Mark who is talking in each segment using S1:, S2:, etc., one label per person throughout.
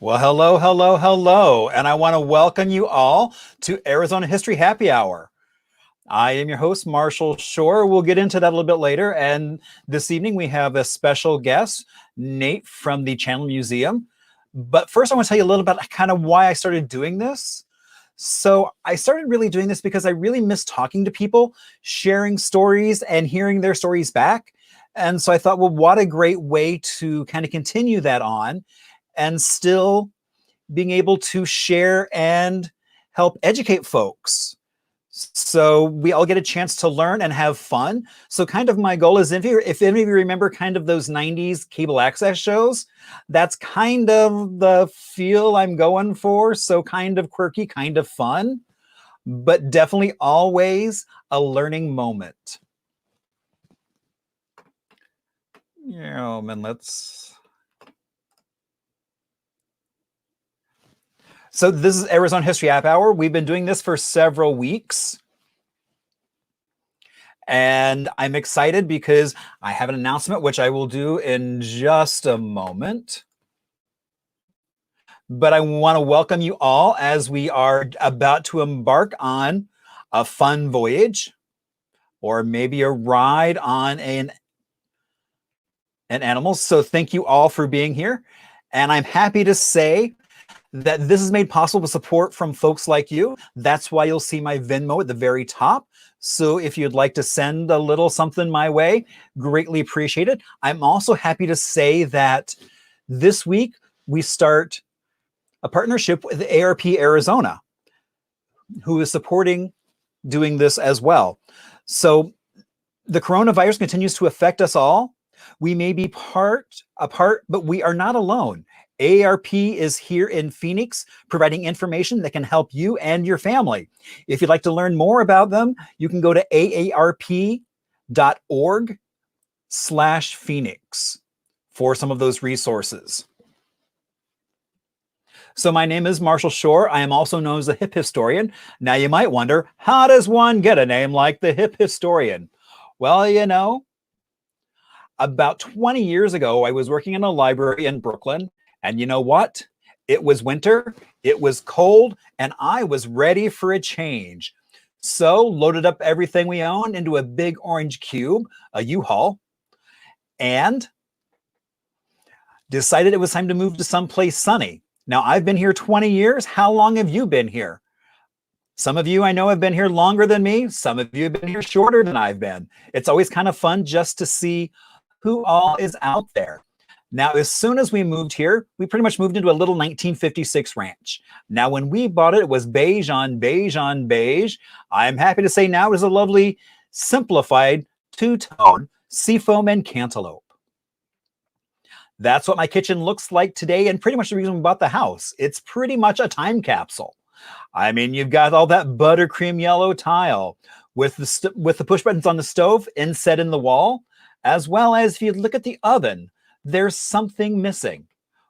S1: Well, hello, hello, hello, and I want to welcome you all to Arizona History Happy Hour. I am your host, Marshall Shore. We'll get into that a little bit later. And this evening we have a special guest, Nate from the Chandler Museum. But first, I want to tell you a little about kind of why I started doing this. So I started really doing this because I really miss talking to people, sharing stories and hearing their stories back. And so I thought, well, what a great way to kind of continue that on and still being able to share and help educate folks. So we all get a chance to learn and have fun. So kind of my goal is, if any of you remember kind of those 90s cable access shows, that's kind of the feel I'm going for. So kind of quirky, kind of fun, but definitely always a learning moment. Yeah, and let's... So this is Arizona History Happy Hour. We've been doing this for several weeks. And I'm excited because I have an announcement, which I will do in just a moment. But I want to welcome you all as we are about to embark on a fun voyage, or maybe a ride on an animal. So thank you all for being here. And I'm happy to say that this is made possible with support from folks like you. That's why you'll see my Venmo at the very top. So if you'd like to send a little something my way, greatly appreciated. I'm also happy to say that this week we start a partnership with ARP Arizona, who is supporting doing this as well. So the coronavirus continues to affect us all. We may be apart, but we are not alone. AARP is here in Phoenix, providing information that can help you and your family. If you'd like to learn more about them, you can go to aarp.org/Phoenix for some of those resources. So my name is Marshall Shore. I am also known as the Hip Historian. Now you might wonder, how does one get a name like the Hip Historian? Well, you know, about 20 years ago, I was working in a library in Brooklyn. And you know what? It was winter, it was cold, and I was ready for a change. So loaded up everything we owned into a big orange cube, a U-Haul, and decided it was time to move to someplace sunny. Now, I've been here 20 years. How long have you been here? Some of you I know have been here longer than me. Some of you have been here shorter than I've been. It's always kind of fun just to see who all is out there. Now, as soon as we moved here, we pretty much moved into a little 1956 ranch. Now, when we bought it, it was beige on beige on beige. I'm happy to say now it is a lovely, simplified two-tone seafoam and cantaloupe. That's what my kitchen looks like today, and pretty much the reason we bought the house. It's pretty much a time capsule. I mean, you've got all that buttercream yellow tile with the push buttons on the stove inset in the wall, as well as if you look at the oven, there's something missing.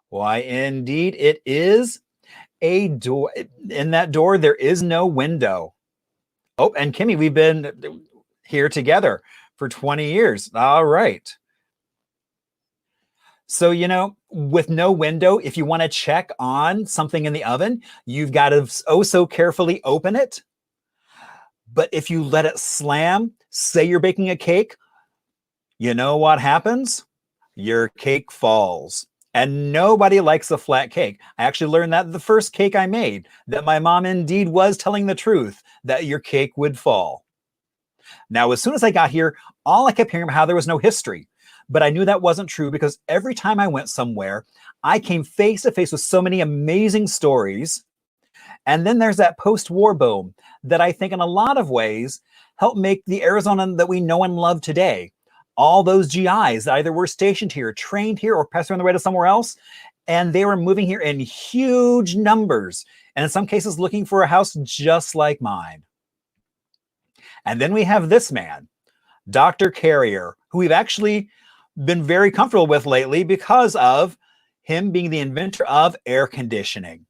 S1: Why, indeed, it is a door. In that door, there is no window. Oh, and Kimmy, we've been here together for 20 years. All right. So, you know, with no window, if you want to check on something in the oven, you've got to oh so carefully open it. But if you let it slam, say you're baking a cake, you know what happens? Your cake falls. And nobody likes a flat cake. I actually learned that the first cake I made, that my mom indeed was telling the truth, that your cake would fall. Now, as soon as I got here, all I kept hearing about how there was no history. But I knew that wasn't true because every time I went somewhere, I came face to face with so many amazing stories. And then there's that post-war boom that I think in a lot of ways helped make the Arizona that we know and love today. All those GIs that either were stationed here, trained here, or passed on their way to somewhere else, and they were moving here in huge numbers, and in some cases looking for a house just like mine. And then we have this man, Dr. Carrier, who we've actually been very comfortable with lately because of him being the inventor of air conditioning.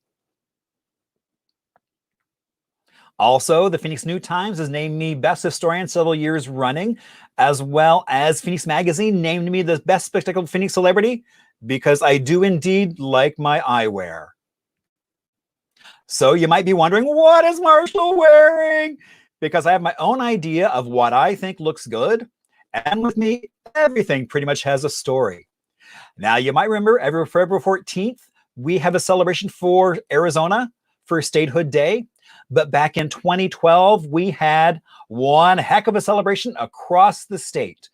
S1: Also, the Phoenix New Times has named me best historian several years running, as well as Phoenix Magazine named me the best spectacled Phoenix celebrity because I do indeed like my eyewear. So you might be wondering, what is Marshall wearing? Because I have my own idea of what I think looks good. And with me, everything pretty much has a story. Now, you might remember every February 14th, we have a celebration for Arizona for Statehood Day. But back in 2012, we had one heck of a celebration across the state.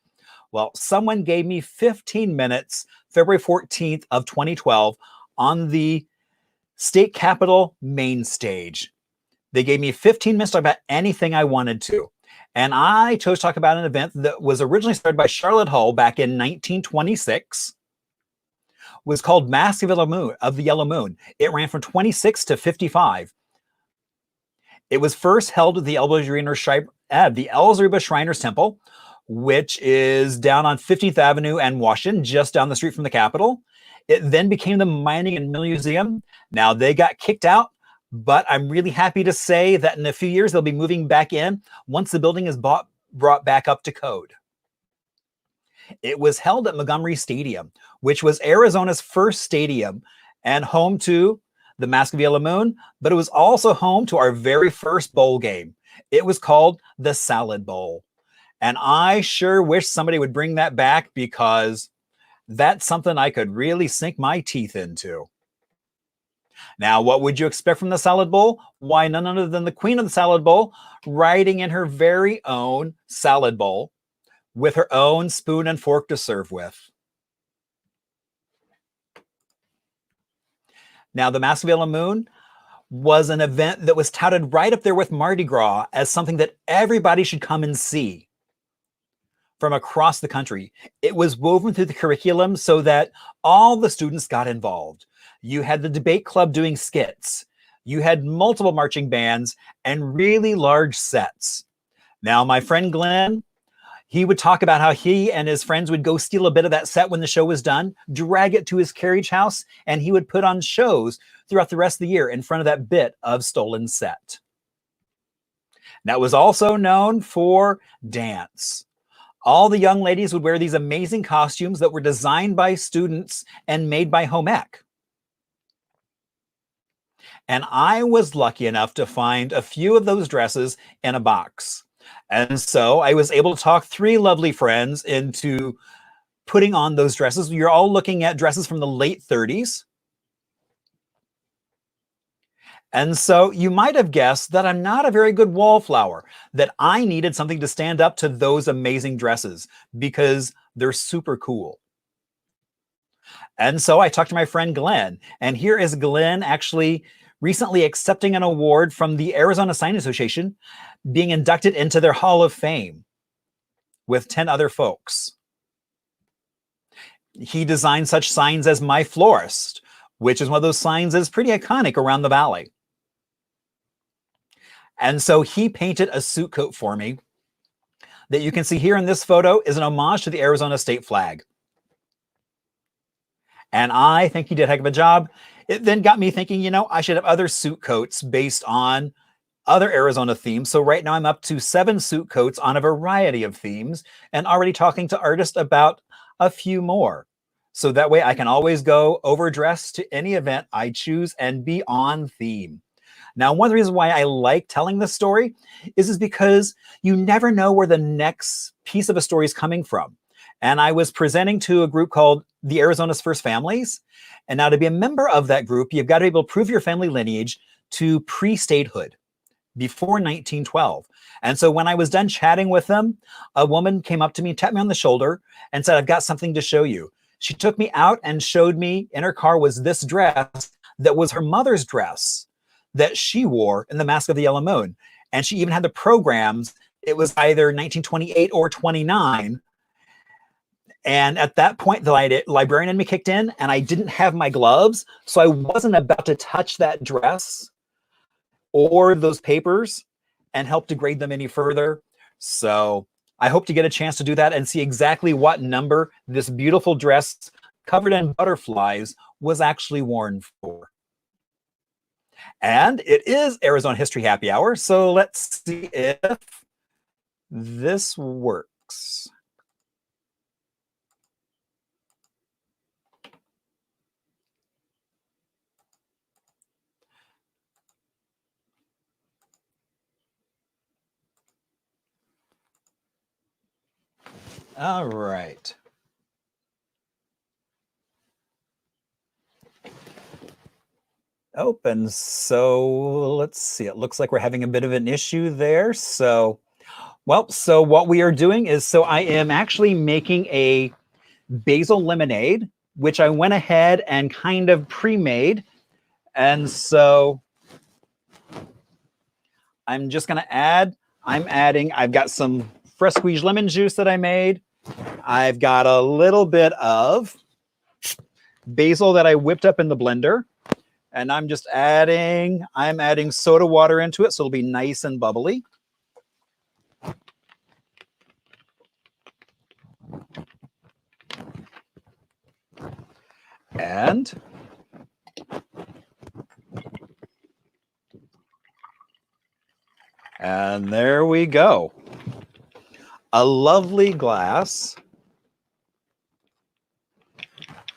S1: Well, someone gave me 15 minutes, February 14th of 2012, on the state capitol main stage. They gave me 15 minutes to talk about anything I wanted to. And I chose to talk about an event that was originally started by Charlotte Hull back in 1926. Was called Mask of the Yellow Moon. It ran from 26 to 55. It was first held at the Elzeriba Shriners Temple, which is down on 15th Avenue and Washington, just down the street from the Capitol. It then became the Mining and Mill Museum. Now, they got kicked out, but I'm really happy to say that in a few years, they'll be moving back in once the building is brought back up to code. It was held at Montgomery Stadium, which was Arizona's first stadium and home to the Mask of the Yellow Moon, but it was also home to our very first bowl game. It was called the Salad Bowl. And I sure wish somebody would bring that back, because that's something I could really sink my teeth into. Now, what would you expect from the Salad Bowl? Why, none other than the queen of the Salad Bowl riding in her very own salad bowl with her own spoon and fork to serve with. Now, the Mask of the Yellow Moon was an event that was touted right up there with Mardi Gras as something that everybody should come and see from across the country. It was woven through the curriculum so that all the students got involved. You had the debate club doing skits. You had multiple marching bands and really large sets. Now, my friend Glenn, he would talk about how he and his friends would go steal a bit of that set when the show was done, drag it to his carriage house, and he would put on shows throughout the rest of the year in front of that bit of stolen set. That was also known for dance. All the young ladies would wear these amazing costumes that were designed by students and made by home ec. And I was lucky enough to find a few of those dresses in a box. And so I was able to talk three lovely friends into putting on those dresses. You're all looking at dresses from the late 30s. And so you might have guessed that I'm not a very good wallflower, that I needed something to stand up to those amazing dresses because they're super cool. And so I talked to my friend Glenn, and here is Glenn actually recently accepting an award from the Arizona Sign Association, being inducted into their Hall of Fame with 10 other folks. He designed such signs as My Florist, which is one of those signs that's pretty iconic around the valley. And so he painted a suit coat for me that you can see here in this photo is an homage to the Arizona state flag. And I think he did a heck of a job. It then got me thinking, you know, I should have other suit coats based on other Arizona themes. So right now I'm up to 7 suit coats on a variety of themes and already talking to artists about a few more. So that way I can always go overdressed to any event I choose and be on theme. Now, one of the reasons why I like telling this story is because you never know where the next piece of a story is coming from. And I was presenting to a group called the Arizona's First Families. And now to be a member of that group, you've got to be able to prove your family lineage to pre-statehood, before 1912. And so when I was done chatting with them, a woman came up to me, tapped me on the shoulder and said, I've got something to show you. She took me out and showed me in her car was this dress that was her mother's dress that she wore in the Mask of the Yellow Moon. And she even had the programs. It was either 1928 or 29. And at that point, the librarian in me kicked in and I didn't have my gloves. So I wasn't about to touch that dress or those papers and help degrade them any further. So I hope to get a chance to do that and see exactly what number this beautiful dress covered in butterflies was actually worn for. And it is Arizona History Happy Hour. So let's see if this works. All right. Open. So let's see. It looks like we're having a bit of an issue there. So, well, so what we are doing is, so I am actually making a basil lemonade, which I went ahead and kind of pre-made. And so I'm just going to I've got some fresh squeezed lemon juice that I made. I've got a little bit of basil that I whipped up in the blender. And I'm adding soda water into it, so it'll be nice and bubbly. And there we go. A lovely glass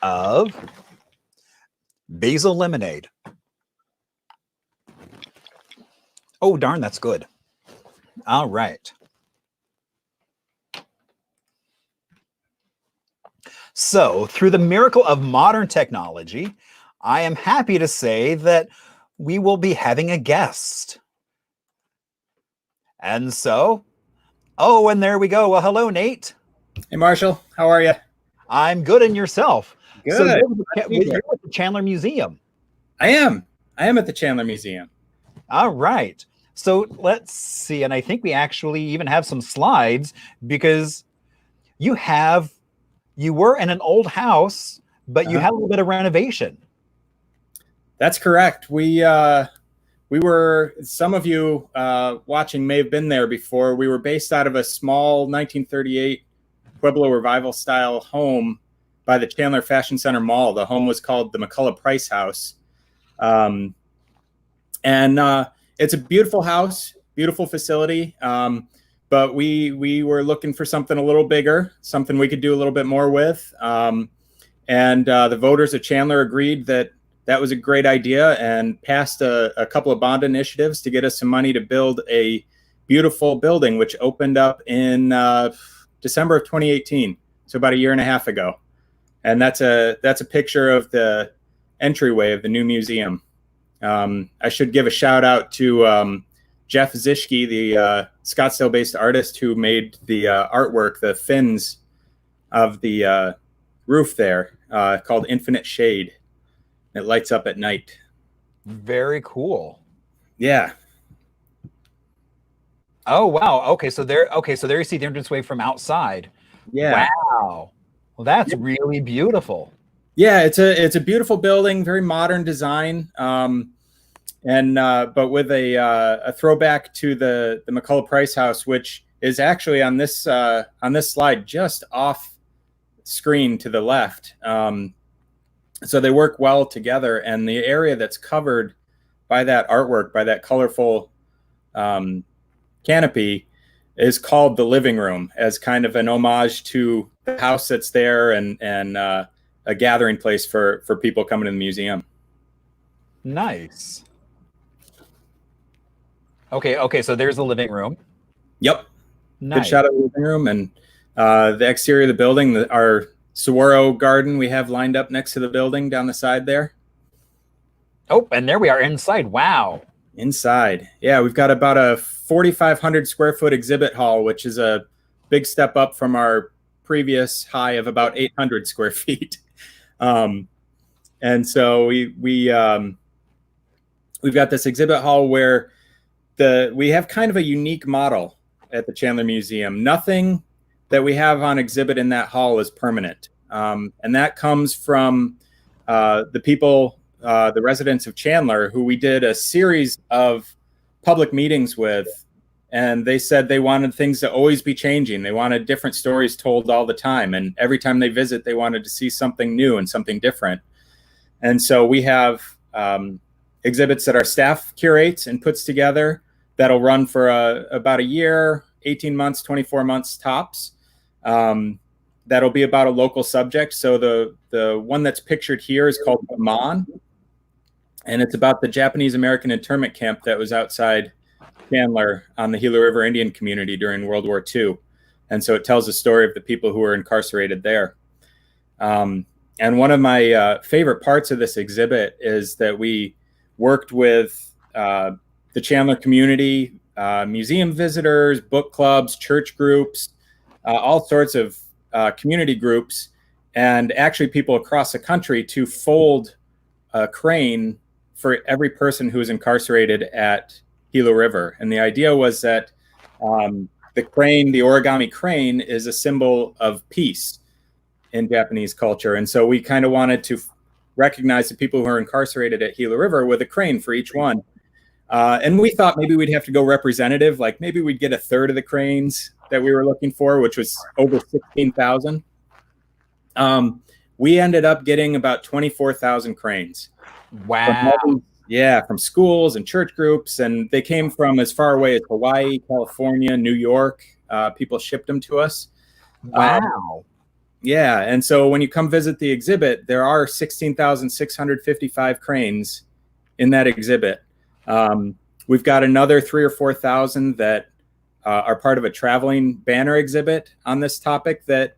S1: of basil lemonade. Oh, darn, that's good. All right. So, through the miracle of modern technology, I am happy to say that we will be having a guest. And so, oh, and there we go. Well, hello, Nate.
S2: Hey, Marshall. How are you?
S1: I'm good, and yourself?
S2: Good.
S1: So you're at the Chandler Museum.
S2: I am at the Chandler Museum.
S1: All right. So let's see. And I think we actually even have some slides because you were in an old house, but you had a little bit of renovation.
S2: That's correct. We were, some of you watching may have been there before. We were based out of a small 1938 Pueblo Revival style home by the Chandler Fashion Center Mall. The home was called the McCullough Price House. And it's a beautiful house, beautiful facility. But we were looking for something a little bigger, something we could do a little bit more with. And the voters of Chandler agreed that was a great idea and passed a couple of bond initiatives to get us some money to build a beautiful building, which opened up in December of 2018. So about a year and a half ago. And that's a picture of the entryway of the new museum. I should give a shout out to Jeff Zischke, the Scottsdale-based artist who made the artwork, the fins of the roof there, called Infinite Shade. It lights up at night.
S1: Very cool.
S2: Yeah.
S1: Oh, wow. Okay, so there you see the entranceway from outside.
S2: Yeah.
S1: Wow. Well, that's really beautiful.
S2: Yeah, it's a beautiful building, very modern design. But with a throwback to the McCullough Price House, which is actually on this slide just off screen to the left. So they work well together, and the area that's covered by that artwork, by that colorful canopy, is called the living room, as kind of an homage to the house that's there and a gathering place for people coming to the museum.
S1: Nice. Okay, so there's the living room.
S2: Yep.
S1: Nice.
S2: Good shot of the living room, and the exterior of the building, our saguaro garden we have lined up next to the building down the side there.
S1: Oh, and there we are inside. Wow.
S2: Inside. Yeah, we've got about a 4,500 square foot exhibit hall, which is a big step up from our previous high of about 800 square feet. And so we've got this exhibit hall where we have kind of a unique model at the Chandler Museum. Nothing that we have on exhibit in that hall is permanent. And that comes from the people, the residents of Chandler, who we did a series of public meetings with. And they said they wanted things to always be changing. They wanted different stories told all the time. And every time they visit, they wanted to see something new and something different. And so we have exhibits that our staff curates and puts together that'll run for about a year, 18 months, 24 months tops. That'll be about a local subject. So the one that's pictured here is called Amon, and it's about the Japanese American internment camp that was outside Chandler on the Gila River Indian community during World War II. And so it tells the story of the people who were incarcerated there. And one of my favorite parts of this exhibit is that we worked with the Chandler community, museum visitors, book clubs, church groups, all sorts of community groups, and actually people across the country to fold a crane for every person who was incarcerated at Gila River. And the idea was that the crane, the origami crane, is a symbol of peace in Japanese culture. And so we kind of wanted to recognize the people who are incarcerated at Gila River with a crane for each one. And we thought maybe we'd have to go representative, like maybe we'd get a third of the cranes that we were looking for, which was over 16,000. We ended up getting about 24,000 cranes.
S1: Wow.
S2: From schools and church groups. And they came from as far away as Hawaii, California, New York. People shipped them to us.
S1: Wow.
S2: Yeah. And so when you come visit the exhibit, there are 16,655 cranes in that exhibit. We've got another 3,000 or 4,000 that are part of a traveling banner exhibit on this topic that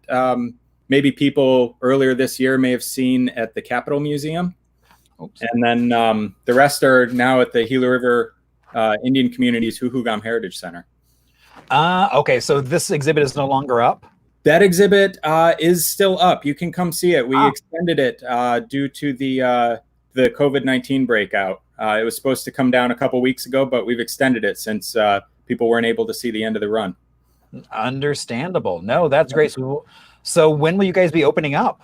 S2: maybe people earlier this year may have seen at the Capitol Museum. Oops. And then the rest are now at the Gila River Indian Communities Huhugam Heritage Center.
S1: Okay, so this exhibit is no longer up?
S2: That exhibit is still up. You can come see it. We extended it due to the COVID-19 breakout. It was supposed to come down a couple weeks ago, but we've extended it since people weren't able to see the end of the run.
S1: Understandable. No, that's great. So when will you guys be opening up?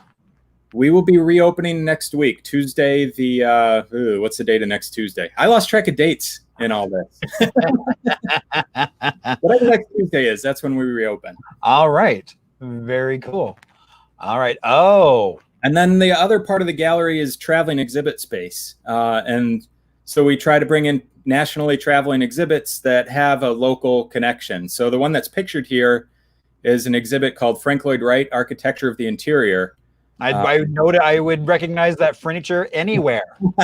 S2: We will be reopening next week, Tuesday. What's the date of next Tuesday? I lost track of dates in all this. Whatever next Tuesday is, that's when we reopen.
S1: All right. Very cool. All right. Oh.
S2: And then the other part of the gallery is traveling exhibit space. And so we try to bring in nationally traveling exhibits that have a local connection. So the one that's pictured here is an exhibit called Frank Lloyd Wright, Architecture of the Interior.
S1: I would recognize that furniture anywhere.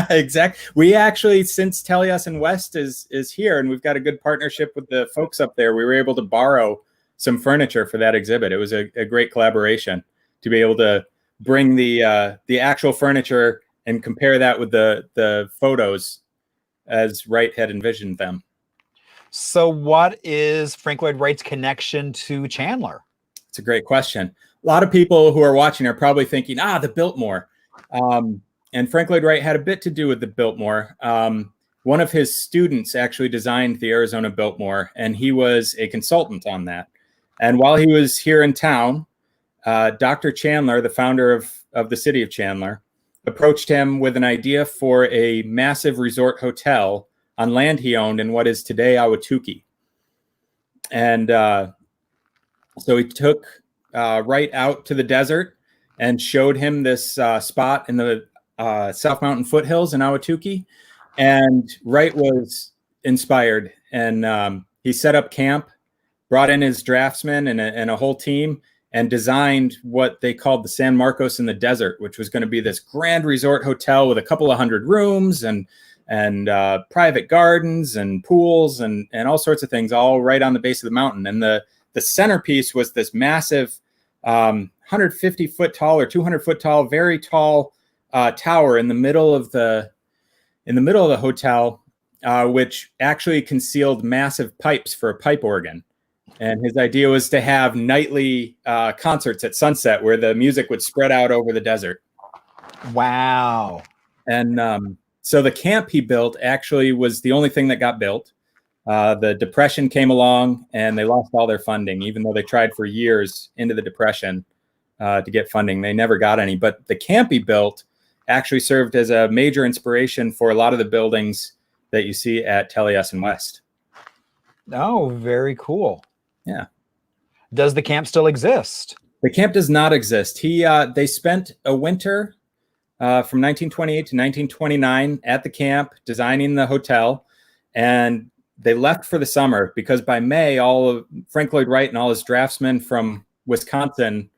S2: Exactly. We actually, since Taliesin West is here and we've got a good partnership with the folks up there, we were able to borrow some furniture for that exhibit. It was a great collaboration to be able to bring the actual furniture and compare that with the photos as Wright had envisioned them.
S1: So what is Frank Lloyd Wright's connection to Chandler?
S2: It's a great question. A lot of people who are watching are probably thinking, the Biltmore. And Frank Lloyd Wright had a bit to do with the Biltmore. One of his students actually designed the Arizona Biltmore, and he was a consultant on that. And while he was here in town, Dr. Chandler, the founder of the city of Chandler, approached him with an idea for a massive resort hotel on land he owned in what is today Ahwatukee. And so he took Wright out to the desert and showed him this spot in the South Mountain foothills in Ahwatukee. And Wright was inspired, and he set up camp, brought in his draftsmen and a whole team, and designed what they called the San Marcos in the desert, which was going to be this grand resort hotel with a couple of hundred rooms and private gardens and pools and all sorts of things, all right on the base of the mountain. And the centerpiece was this massive 150 foot tall or 200 foot tall, very tall tower in the middle of the hotel, which actually concealed massive pipes for a pipe organ. And his idea was to have nightly concerts at sunset where the music would spread out over the desert.
S1: Wow.
S2: And so the camp he built actually was the only thing that got built. The Depression came along and they lost all their funding, even though they tried for years into the Depression to get funding. They never got any. But the camp he built actually served as a major inspiration for a lot of the buildings that you see at Taliesin West.
S1: Oh, very cool.
S2: Yeah.
S1: Does the camp still exist?
S2: The camp does not exist. They spent a winter from 1928 to 1929 at the camp designing the hotel, and they left for the summer because by May, all of Frank Lloyd Wright and all his draftsmen from Wisconsin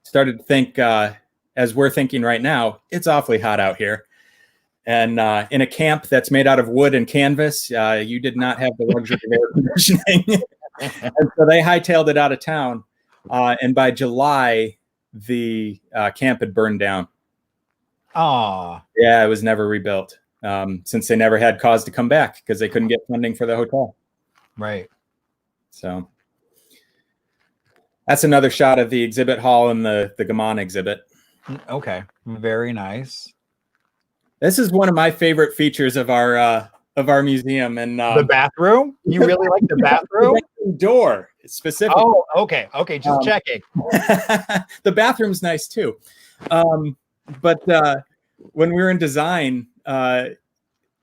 S2: started to think, as we're thinking right now, it's awfully hot out here. And in a camp that's made out of wood and canvas, you did not have the luxury of air conditioning. And so they hightailed it out of town. And by July, the camp had burned down.
S1: Ah,
S2: Yeah, it was never rebuilt, since they never had cause to come back because they couldn't get funding for the hotel.
S1: right.
S2: So that's another shot of the exhibit hall and the Gammon exhibit.
S1: Okay, very nice.
S2: This is one of my favorite features of our museum. And
S1: The bathroom? You really like the bathroom?
S2: the door specifically.
S1: Oh, okay. Okay, just checking.
S2: The bathroom's nice too. But when we were in design, I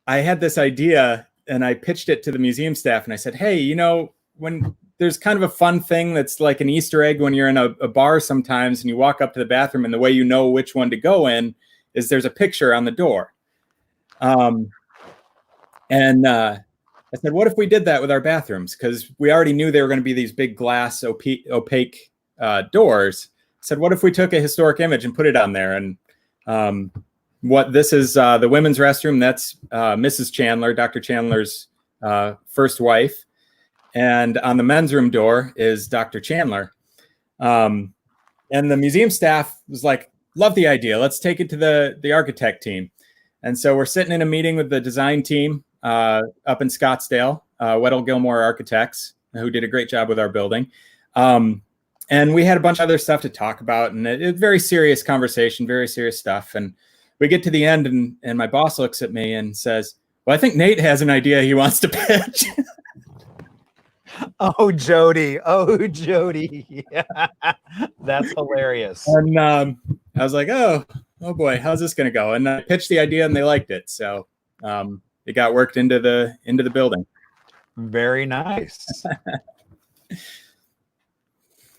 S2: had this idea and I pitched it to the museum staff and I said, hey, you know, when there's kind of a fun thing that's like an Easter egg when you're in a bar sometimes and you walk up to the bathroom and the way you know which one to go in is there's a picture on the door. And I said, what if we did that with our bathrooms? Because we already knew they were going to be these big glass opaque doors. I said, what if we took a historic image and put it on there? And what this is, the women's restroom, that's Mrs. Chandler, Dr. Chandler's first wife. And on the men's room door is Dr. Chandler. And the museum staff was like, love the idea. Let's take it to the architect team. And so we're sitting in a meeting with the design team up in Scottsdale, Weddell Gilmore Architects, who did a great job with our building. And we had a bunch of other stuff to talk about, and it's very serious conversation, very serious stuff. And we get to the end, and my boss looks at me and says, well, I think Nate has an idea he wants to pitch.
S1: Oh, Jody. Oh, Jody. Yeah. That's hilarious.
S2: And I was like, oh boy, how's this going to go? And I pitched the idea and they liked it. So it got worked into the building.
S1: Very nice.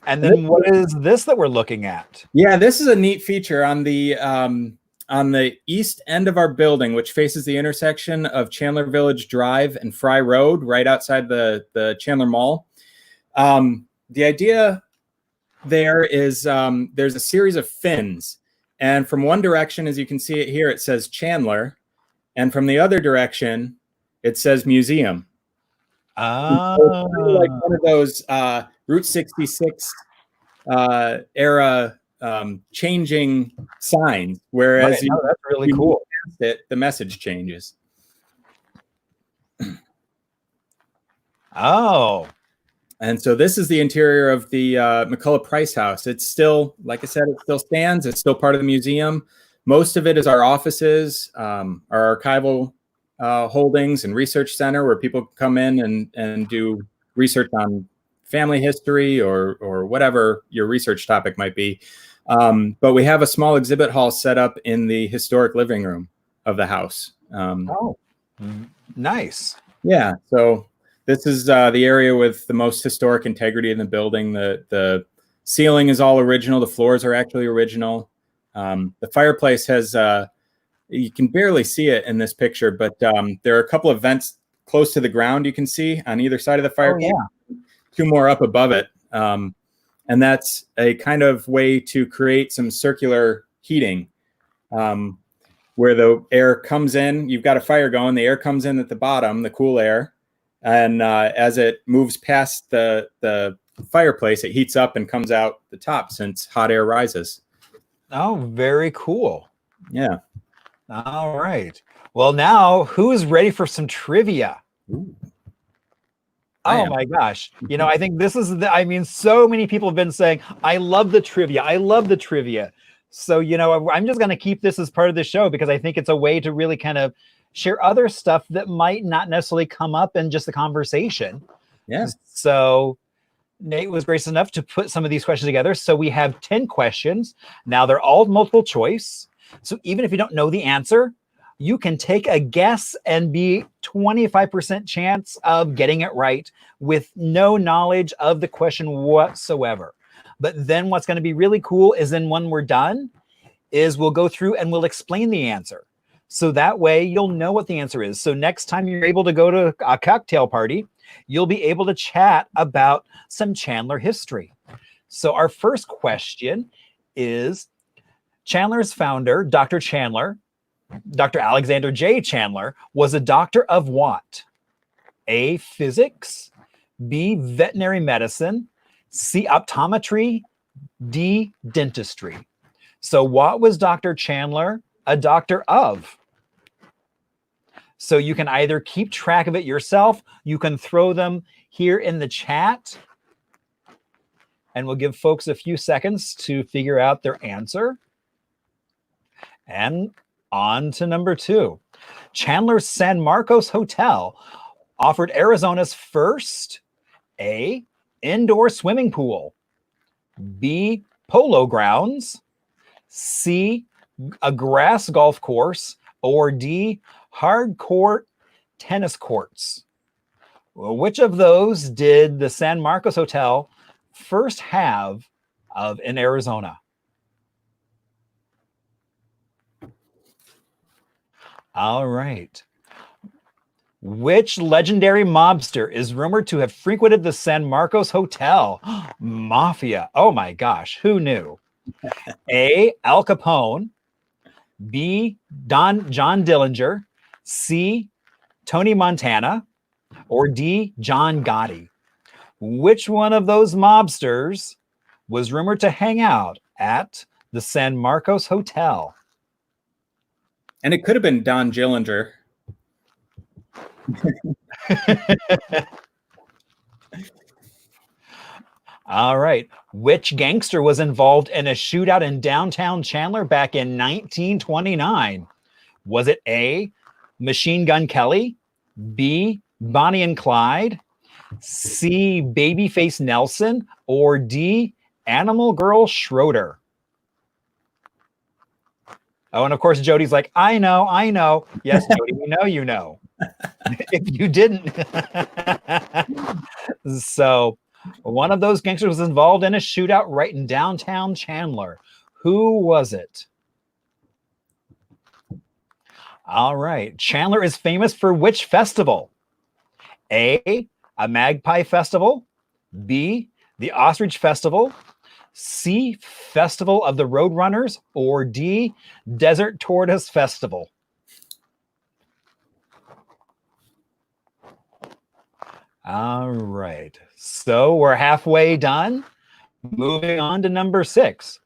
S1: And then what is this that we're looking at?
S2: Yeah, this is a neat feature on the east end of our building, which faces the intersection of Chandler Village Drive and Fry Road, right outside the Chandler Mall. The idea there is there's a series of fins. And from one direction, as you can see it here, it says Chandler. And from the other direction, it says museum.
S1: Ah.
S2: So it's like one of those Route 66 era changing signs, whereas
S1: right. That's really cool.
S2: The message changes.
S1: Oh.
S2: And so this is the interior of the McCullough Price House. It's still, like I said, it still stands. It's still part of the museum. Most of it is our offices, our archival holdings and research center where people come in and do research on family history or whatever your research topic might be. But we have a small exhibit hall set up in the historic living room of the house.
S1: Nice.
S2: Yeah. So this is the area with the most historic integrity in the building. The ceiling is all original. The floors are actually original. The fireplace has, you can barely see it in this picture, but there are a couple of vents close to the ground you can see on either side of the fireplace.
S1: Oh, yeah.
S2: Two more up above it. And that's a kind of way to create some circular heating where the air comes in. You've got a fire going. The air comes in at the bottom, the cool air. And as it moves past the fireplace, it heats up and comes out the top since hot air rises.
S1: Oh, very cool.
S2: Yeah.
S1: All right. Well, now who's ready for some trivia?
S2: Ooh.
S1: Oh my gosh. You know, I think this is so many people have been saying, I love the trivia. I love the trivia. So, you know, I'm just going to keep this as part of the show because I think it's a way to really kind of share other stuff that might not necessarily come up in just the conversation.
S2: Yeah.
S1: So Nate was gracious enough to put some of these questions together. So we have 10 questions. Now they're all multiple choice. So even if you don't know the answer, you can take a guess and be 25% chance of getting it right with no knowledge of the question whatsoever. But then what's going to be really cool is then when we're done is we'll go through and we'll explain the answer. So that way you'll know what the answer is. So next time you're able to go to a cocktail party, you'll be able to chat about some Chandler history. So our first question is Chandler's founder, Dr. Chandler, Dr. Alexander J. Chandler, was a doctor of what? A, physics, B, veterinary medicine, C, optometry, D, dentistry. So what was Dr. Chandler a doctor of? So you can either keep track of it yourself, you can throw them here in the chat, and we'll give folks a few seconds to figure out their answer. And on to number 2. Chandler's San Marcos Hotel offered Arizona's first A, indoor swimming pool, B, polo grounds, C, a grass golf course, or D, hard court tennis courts. Well, which of those did the San Marcos Hotel first have in Arizona? All right. Which legendary mobster is rumored to have frequented the San Marcos Hotel? Mafia. Oh my gosh, who knew? A, Al Capone, B, John Dillinger, C, Tony Montana, or D, John Gotti. Which one of those mobsters was rumored to hang out at the San Marcos Hotel?
S2: And it could have been Don Gillinger.
S1: All right. Which gangster was involved in a shootout in downtown Chandler back in 1929? Was it A, Machine Gun Kelly, B, Bonnie and Clyde, C, Babyface Nelson, or D, Animal Girl Schroeder? Oh, and of course, Jody's like, I know. Yes, Jody, we know you know. If you didn't. So one of those gangsters was involved in a shootout right in downtown Chandler. Who was it? All right. Chandler is famous for which festival? A Magpie Festival. B, the Ostrich Festival. C, Festival of the Roadrunners, or D, Desert Tortoise Festival? All right. So we're halfway done. Moving on to number 6.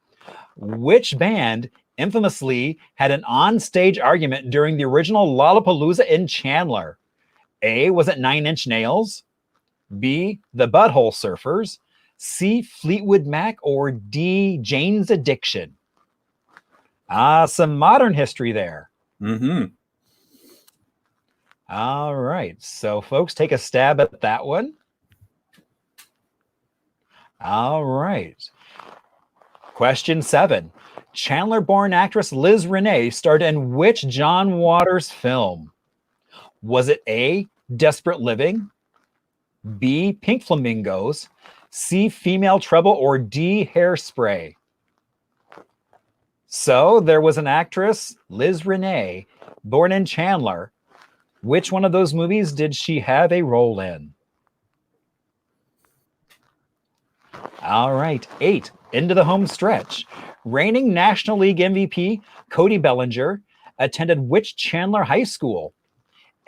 S1: Which band infamously had an on-stage argument during the original Lollapalooza in Chandler? A, was it 9 Inch Nails? B, the Butthole Surfers? C, Fleetwood Mac, or D, Jane's Addiction? Some modern history there.
S2: Mm-hmm.
S1: All right. So folks, take a stab at that one. All right. Question 7. Chandler-born actress Liz Renee starred in which John Waters film? Was it A, Desperate Living, B, Pink Flamingos, C, Female Trouble, or D, Hairspray? So there was an actress, Liz Renee, born in Chandler. Which one of those movies did she have a role in? All right, 8, into the home stretch. Reigning National League MVP Cody Bellinger attended which Chandler high school?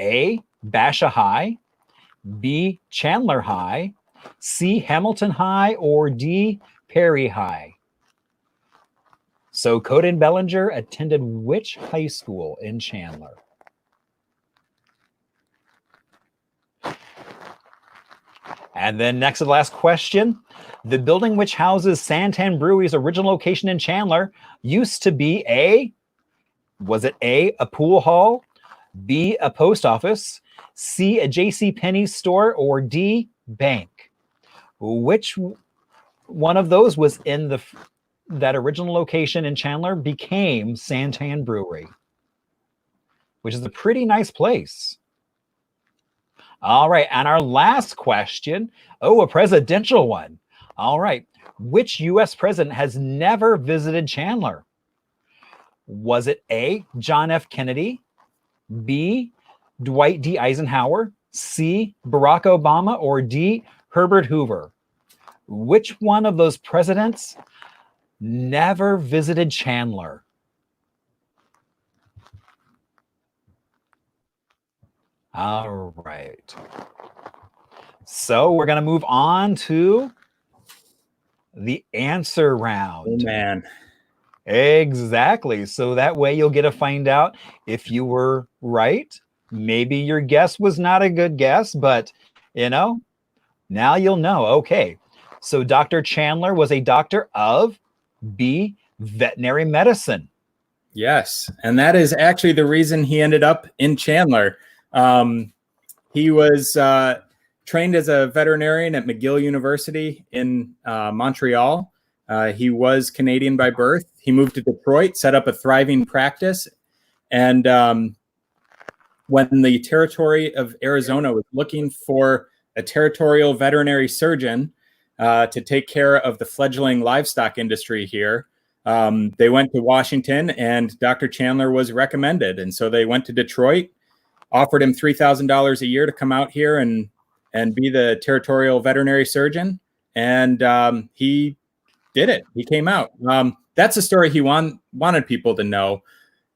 S1: A, Basha High, B, Chandler High, C, Hamilton High, or D, Perry High? So Cody Bellinger attended which high school in Chandler? And then next to the last question, the building which houses Santan Brewery's original location in Chandler used to be a, was it A, a pool hall, B, a post office, C, a J.C. Penney's store, or D, bank? Which one of those was in that original location in Chandler became Santan Brewery, which is a pretty nice place. All right, and our last question, a presidential one. All right, which U.S. president has never visited Chandler? Was it A, John F. Kennedy, B, Dwight D. Eisenhower, C, Barack Obama, or D, Herbert Hoover? Which one of those presidents never visited Chandler? All right. So we're going to move on to The answer
S2: Oh,
S1: round.
S2: man.
S1: Exactly. So that way you'll get to find out if you were right. Maybe your guess was not a good guess, but you know, now you'll know. Okay. So Dr. Chandler was a doctor of B, veterinary medicine.
S2: Yes. And that is actually the reason he ended up in Chandler. He was trained as a veterinarian at McGill University in Montreal. He was Canadian by birth. He moved to Detroit, set up a thriving practice. And when the territory of Arizona was looking for a territorial veterinary surgeon to take care of the fledgling livestock industry here, they went to Washington, and Dr. Chandler was recommended. And so they went to Detroit, offered him $3,000 a year to come out here and be the territorial veterinary surgeon. And he did it. He came out. That's a story he wanted people to know.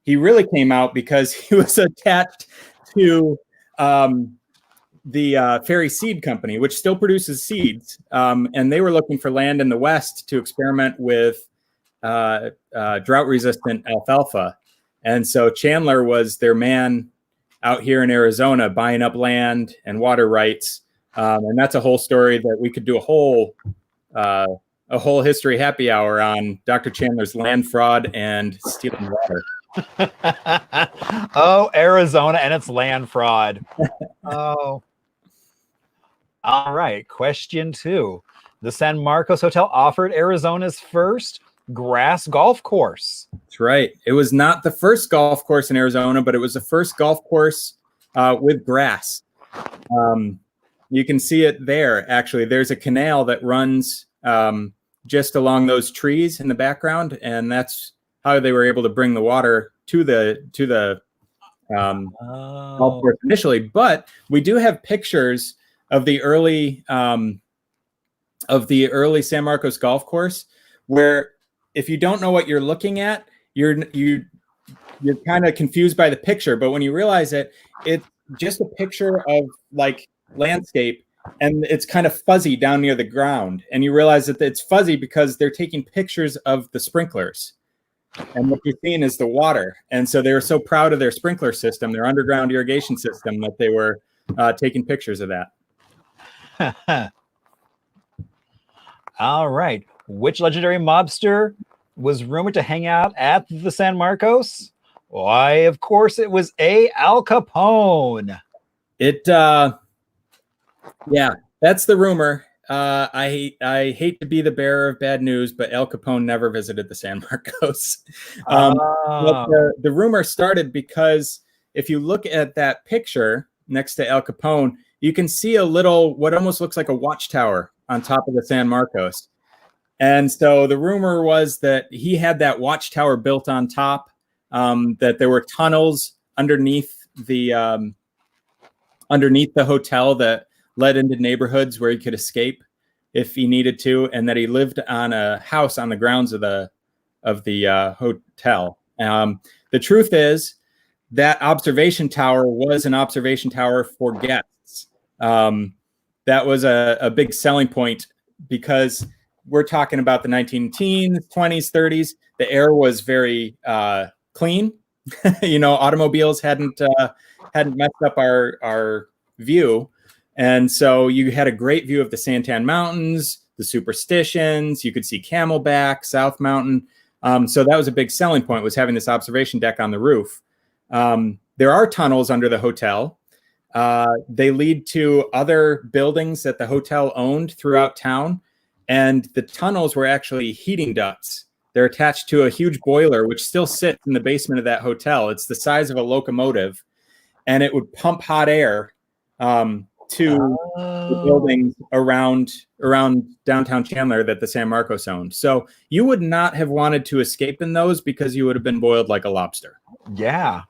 S2: He really came out because he was attached to the Ferry Seed Company, which still produces seeds. And they were looking for land in the West to experiment with drought-resistant alfalfa. And so Chandler was their man out here in Arizona, buying up land and water rights. And that's a whole story that we could do a whole history happy hour on Dr. Chandler's land fraud and stealing water.
S1: Oh, Arizona and its land fraud. Oh. All right. Question 2. The San Marcos Hotel offered Arizona's first grass golf course.
S2: That's right. It was not the first golf course in Arizona, but it was the first golf course with grass. You can see it there. Actually, there's a canal that runs just along those trees in the background, and that's how they were able to bring the water to the golf course initially. But we do have pictures of the early San Marcos golf course, where if you don't know what you're looking at, you're kind of confused by the picture. But when you realize it's just a picture of like landscape, and it's kind of fuzzy down near the ground. And you realize that it's fuzzy because they're taking pictures of the sprinklers. And what you're seeing is the water. And so they were so proud of their sprinkler system, their underground irrigation system, that they were taking pictures of that.
S1: All right. Which legendary mobster was rumored to hang out at the San Marcos? Why, of course, it was Al Capone.
S2: Yeah, that's the rumor. I hate to be the bearer of bad news, but Al Capone never visited the San Marcos. But the rumor started because if you look at that picture next to Al Capone, you can see a little, what almost looks like a watchtower on top of the San Marcos. And so the rumor was that he had that watchtower built on top, that there were tunnels underneath the hotel that led into neighborhoods where he could escape if he needed to, and that he lived on a house on the grounds of the hotel. The truth is that observation tower was an observation tower for guests. That was a big selling point because we're talking about the 19-teens, 20s, 30s. The air was very clean. Automobiles hadn't messed up our view. And so you had a great view of the Santan Mountains, the Superstitions. You could see Camelback, South Mountain. So that was a big selling point, was having this observation deck on the roof. There are tunnels under the hotel. They lead to other buildings that the hotel owned throughout town. And the tunnels were actually heating ducts. They're attached to a huge boiler, which still sits in the basement of that hotel. It's the size of a locomotive, and it would pump hot air to the buildings around downtown Chandler that the San Marcos owned. So you would not have wanted to escape in those because you would have been boiled like a lobster.
S1: Yeah.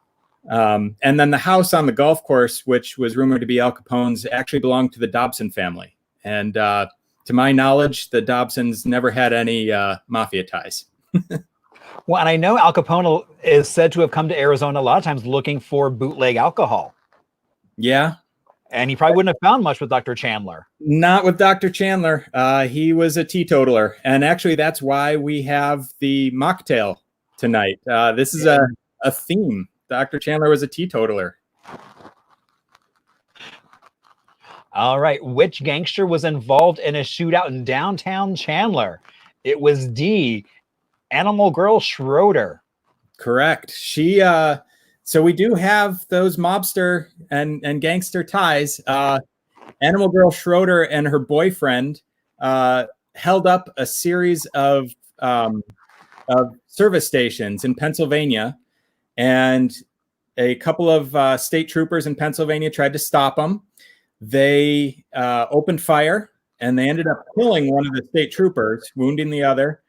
S2: And then the house on the golf course, which was rumored to be Al Capone's, actually belonged to the Dobson family. And to my knowledge, the Dobsons never had any mafia ties.
S1: Well, and I know Al Capone is said to have come to Arizona a lot of times looking for bootleg alcohol.
S2: Yeah.
S1: And he probably wouldn't have found much with Dr. Chandler.
S2: Not with Dr. Chandler. He was a teetotaler. And actually, that's why we have the mocktail tonight. This is a theme. Dr. Chandler was a teetotaler.
S1: All right. Which gangster was involved in a shootout in downtown Chandler? It was D, Animal Girl Schroeder.
S2: Correct. So we do have those mobster and gangster ties. Animal Girl Schroeder and her boyfriend held up a series of service stations in Pennsylvania, and a couple of state troopers in Pennsylvania tried to stop them. They opened fire, and they ended up killing one of the state troopers, wounding the other,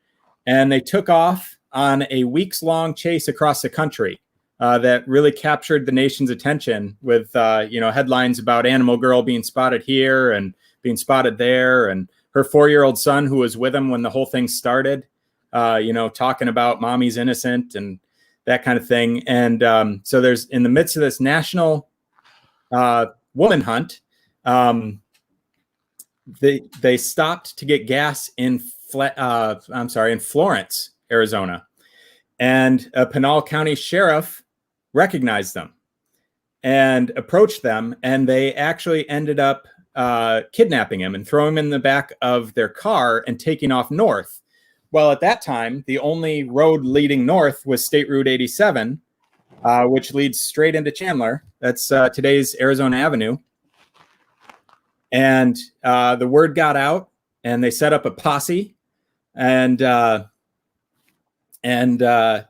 S2: and they took off on a weeks-long chase across the country that really captured the nation's attention with headlines about Animal Girl being spotted here and being spotted there, and her 4-year-old son who was with him when the whole thing started, talking about mommy's innocent and that kind of thing. And so there's, in the midst of this national woman hunt, they stopped to get gas in Florence, Arizona, and a Pinal County sheriff recognized them and approached them, and they actually ended up kidnapping him and throwing him in the back of their car and taking off north. Well, at that time, the only road leading north was State Route 87, which leads straight into Chandler. That's today's Arizona Avenue. And the word got out, and they set up a posse and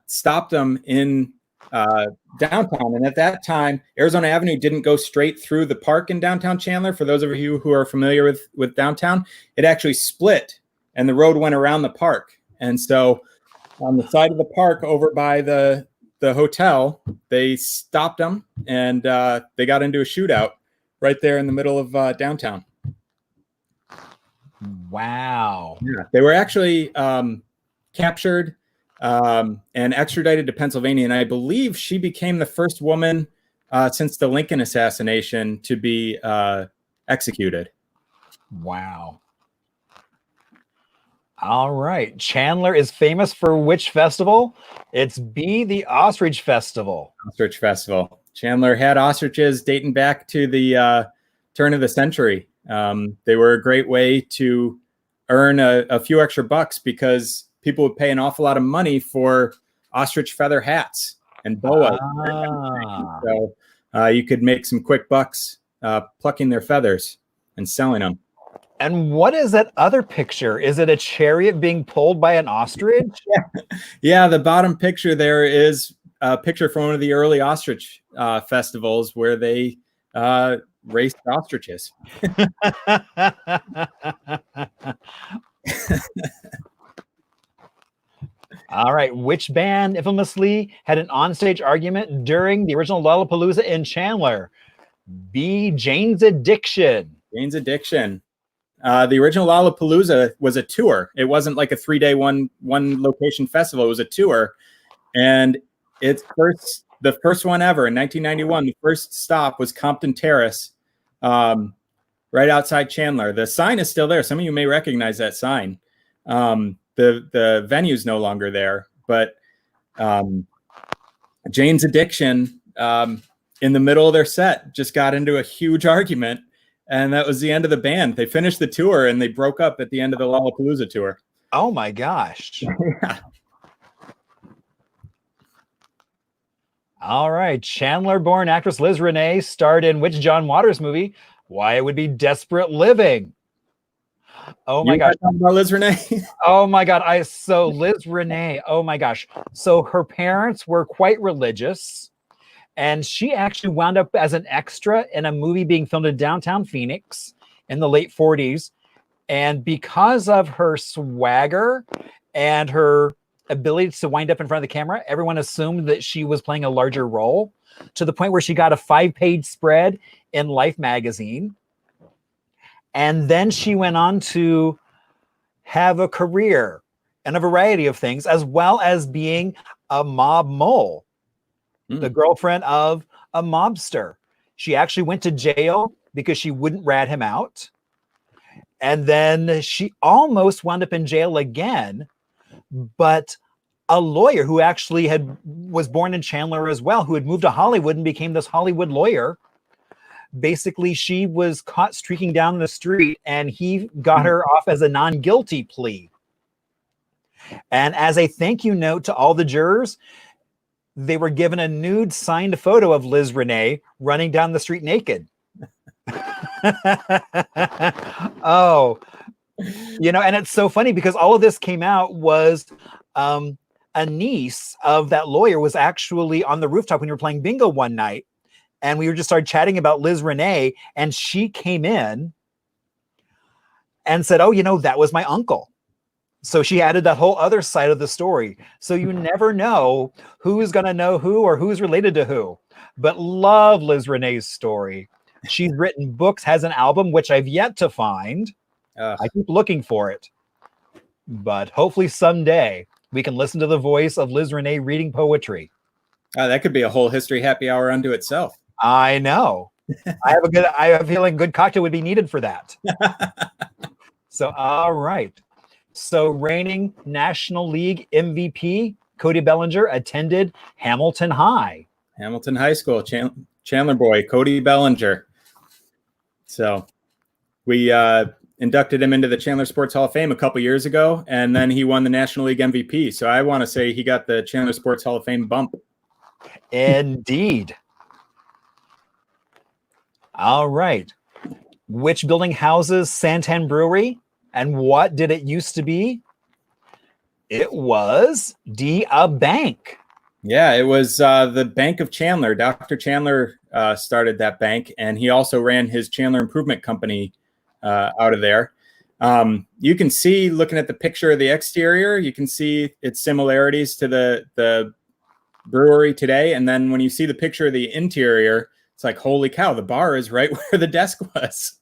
S2: stopped them in downtown. And at that time, Arizona Avenue didn't go straight through the park in downtown Chandler. For those of you who are familiar with downtown, it actually split, and the road went around the park. And so on the side of the park over by the hotel, they stopped them, and they got into a shootout right there in the middle of downtown.
S1: Wow.
S2: Yeah, they were actually captured and extradited to Pennsylvania. And I believe she became the first woman since the Lincoln assassination to be executed.
S1: Wow. All right. Chandler is famous for which festival? It's B, the Ostrich Festival.
S2: Ostrich Festival. Chandler had ostriches dating back to the turn of the century. They were a great way to earn a few extra bucks because people would pay an awful lot of money for ostrich feather hats and boas. So you could make some quick bucks plucking their feathers and selling them.
S1: And what is that other picture? Is it a chariot being pulled by an ostrich?
S2: Yeah, the bottom picture there is a picture from one of the early ostrich festivals where they raced ostriches.
S1: All right. Which band infamously had an onstage argument during the original Lollapalooza in Chandler? B, Jane's Addiction.
S2: Jane's Addiction. The original Lollapalooza was a tour. It wasn't like a 3-day one location festival. It was a tour, and the first one ever in 1991. The first stop was Compton Terrace, right outside Chandler. The sign is still there. Some of you may recognize that sign. The venue's no longer there, but Jane's Addiction, in the middle of their set, just got into a huge argument. And that was the end of the band. They finished the tour and they broke up at the end of the Lollapalooza tour.
S1: Oh my gosh.
S2: Yeah.
S1: All right. Chandler-born actress Liz Renee starred in which John Waters movie? Why, it would be Desperate Living. Oh my gosh.
S2: Talking about Liz Renee?
S1: Oh my God. So Liz Renee, oh my gosh. So her parents were quite religious. And she actually wound up as an extra in a movie being filmed in downtown Phoenix in the late 40s. And because of her swagger and her ability to wind up in front of the camera, everyone assumed that she was playing a larger role, to the point where she got a 5-page spread in Life magazine. And then she went on to have a career and a variety of things, as well as being a mob mole. The girlfriend of a mobster. She actually went to jail because she wouldn't rat him out. And then she almost wound up in jail again, but a lawyer who actually was born in Chandler as well, who had moved to Hollywood and became this Hollywood lawyer. Basically, she was caught streaking down the street and he got her off as a non-guilty plea. And as a thank you note to all the jurors, they were given a nude signed photo of Liz Renee running down the street naked. Oh, and it's so funny because all of this came out was a niece of that lawyer was actually on the rooftop when we were playing bingo one night. And we were just started chatting about Liz Renee, and she came in and said, oh, that was my uncle. So she added that whole other side of the story. So you never know who's going to know who or who's related to who. But love Liz Renee's story. She's written books, has an album, which I've yet to find. I keep looking for it. But hopefully someday we can listen to the voice of Liz Renee reading poetry.
S2: That could be a whole history happy hour unto itself.
S1: I know. I have a feeling good cocktail would be needed for that. So, all right. So reigning National League MVP, Cody Bellinger, attended Hamilton High.
S2: Hamilton High School, Chandler boy, Cody Bellinger. So we inducted him into the Chandler Sports Hall of Fame a couple years ago, and then he won the National League MVP. So I want to say he got the Chandler Sports Hall of Fame bump.
S1: Indeed. All right. Which building houses Santan Brewery, and what did it used to be? It was a bank.
S2: Yeah, it was the Bank of Chandler. Dr. Chandler started that bank, and he also ran his Chandler Improvement Company out of there. You can see, looking at the picture of the exterior, you can see its similarities to the brewery today. And then when you see the picture of the interior, it's like, holy cow, the bar is right where the desk was.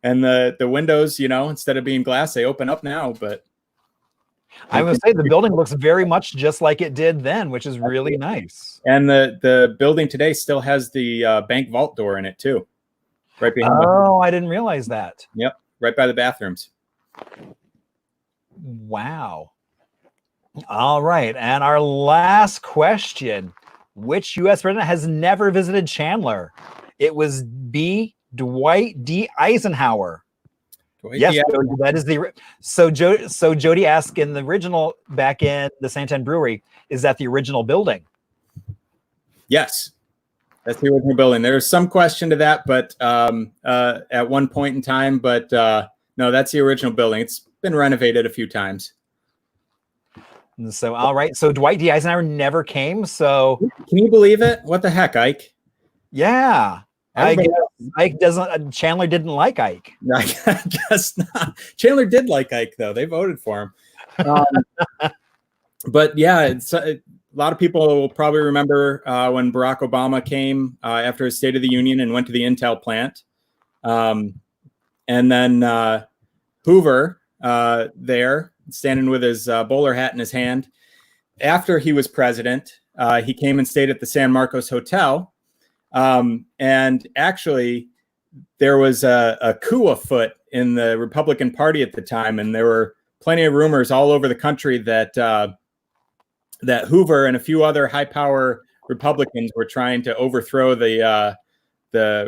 S2: And the windows, instead of being glass, they open up now. But
S1: I would say the building looks very much just like it did then, which is really nice.
S2: And the building today still has the bank vault door in it too. Right behind.
S1: Oh, I didn't realize that.
S2: Yep. Right by the bathrooms.
S1: Wow. All right. And our last question, which U.S. president has never visited Chandler? It was B, Dwight D. Eisenhower. Yes, that is so Jody asked in the original, back in the Santan Brewery, is that the original building?
S2: Yes, that's the original building. There's some question to that, but at one point in time, but no, that's the original building. It's been renovated a few times.
S1: And so, all right. So Dwight D. Eisenhower never came. So
S2: can you believe it? What the heck, Ike?
S1: Yeah. Chandler didn't like Ike.
S2: I guess not. Chandler did like Ike, though. They voted for him. But yeah, a lot of people will probably remember when Barack Obama came after his State of the Union and went to the Intel plant. And then Hoover there, standing with his bowler hat in his hand. After he was president, he came and stayed at the San Marcos Hotel. And actually, there was a coup afoot in the Republican Party at the time, and there were plenty of rumors all over the country that that Hoover and a few other high-power Republicans were trying to overthrow the